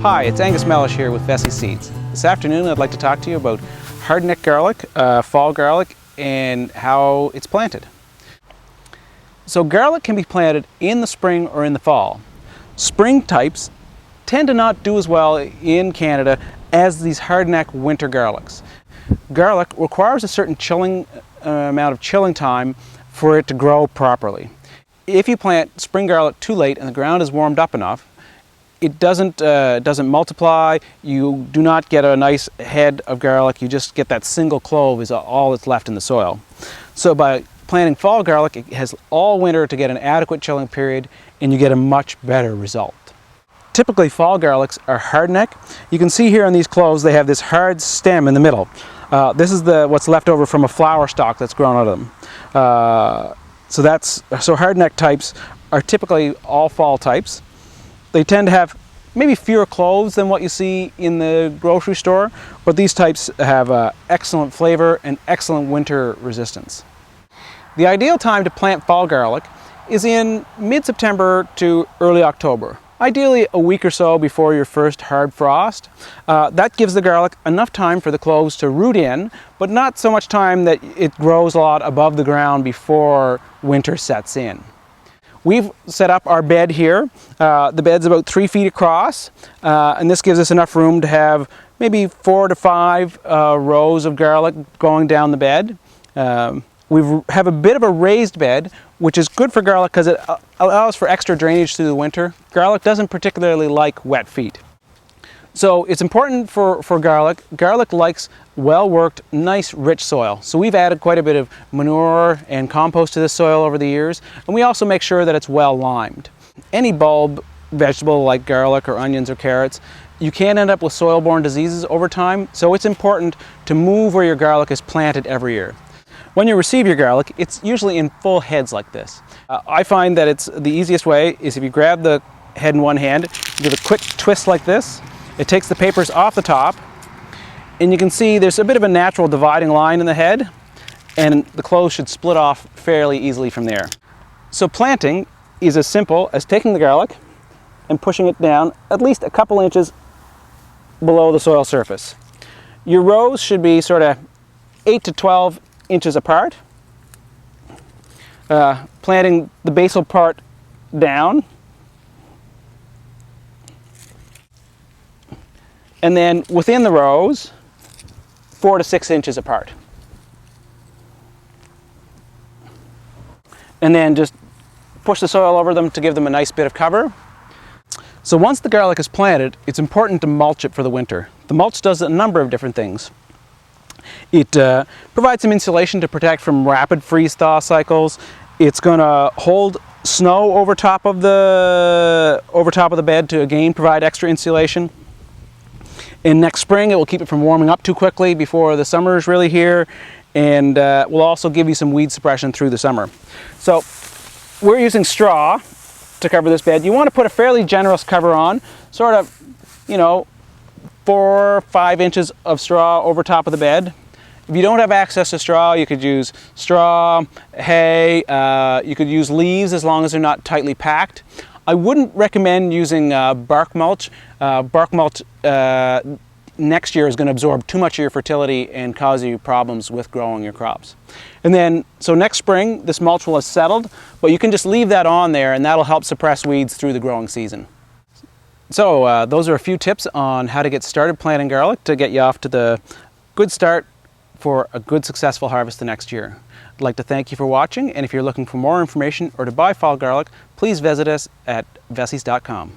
Hi, it's Angus Mellish here with Vessi Seeds. This afternoon I'd like to talk to you about hardneck garlic, fall garlic, and how it's planted. So garlic can be planted in the spring or in the fall. Spring types tend to not do as well in Canada as these hardneck winter garlics. Garlic requires a certain amount of chilling time for it to grow properly. If you plant spring garlic too late and the ground is warmed up enough, it doesn't multiply. You do not get a nice head of garlic. You just get that single clove is all that's left in the soil. So by planting fall garlic, it has all winter to get an adequate chilling period, and you get a much better result. Typically fall garlics are hardneck. You can see here on these cloves they have this hard stem in the middle. This is what's left over from a flower stalk that's grown out of them. So hardneck types are typically all fall types. They tend to have maybe fewer cloves than what you see in the grocery store, but these types have excellent flavor and excellent winter resistance. The ideal time to plant fall garlic is in mid-September to early October, ideally a week or so before your first hard frost. That gives the garlic enough time for the cloves to root in, but not so much time that it grows a lot above the ground before winter sets in. We've set up our bed here. The bed's about 3 feet across, and this gives us enough room to have maybe 4 to 5 rows of garlic going down the bed. We have a bit of a raised bed, which is good for garlic because it allows for extra drainage through the winter. Garlic doesn't particularly like wet feet. So it's important for garlic. Garlic likes well-worked, nice, rich soil. So we've added quite a bit of manure and compost to this soil over the years, and we also make sure that it's well limed. Any bulb vegetable like garlic or onions or carrots, you can end up with soil-borne diseases over time, so it's important to move where your garlic is planted every year. When you receive your garlic, it's usually in full heads like this. I find that the easiest way is if you grab the head in one hand, you give a quick twist like this. It takes the papers off the top, and you can see there's a bit of a natural dividing line in the head, and the cloves should split off fairly easily from there. So planting is as simple as taking the garlic and pushing it down at least a couple inches below the soil surface. Your rows should be sort of 8 to 12 inches apart. Planting the basal part down, and then within the rows, 4 to 6 inches apart. And then just push the soil over them to give them a nice bit of cover. So once the garlic is planted, it's important to mulch it for the winter. The mulch does a number of different things. It provides some insulation to protect from rapid freeze-thaw cycles. It's going to hold snow over top of the bed to again provide extra insulation. And next spring it will keep it from warming up too quickly before the summer is really here, and will also give you some weed suppression through the summer. So we're using straw to cover this bed. You want to put a fairly generous cover on, sort of, 4 or 5 inches of straw over top of the bed. If you don't have access to straw, you could use straw, hay, you could use leaves as long as they're not tightly packed. I wouldn't recommend using bark mulch. Bark mulch next year is going to absorb too much of your fertility and cause you problems with growing your crops. And then, so next spring, this mulch will have settled, but you can just leave that on there and that'll help suppress weeds through the growing season. So those are a few tips on how to get started planting garlic to get you off to the good start for a good successful harvest the next year. I'd like to thank you for watching, and if you're looking for more information or to buy fall garlic, please visit us at vessis.com.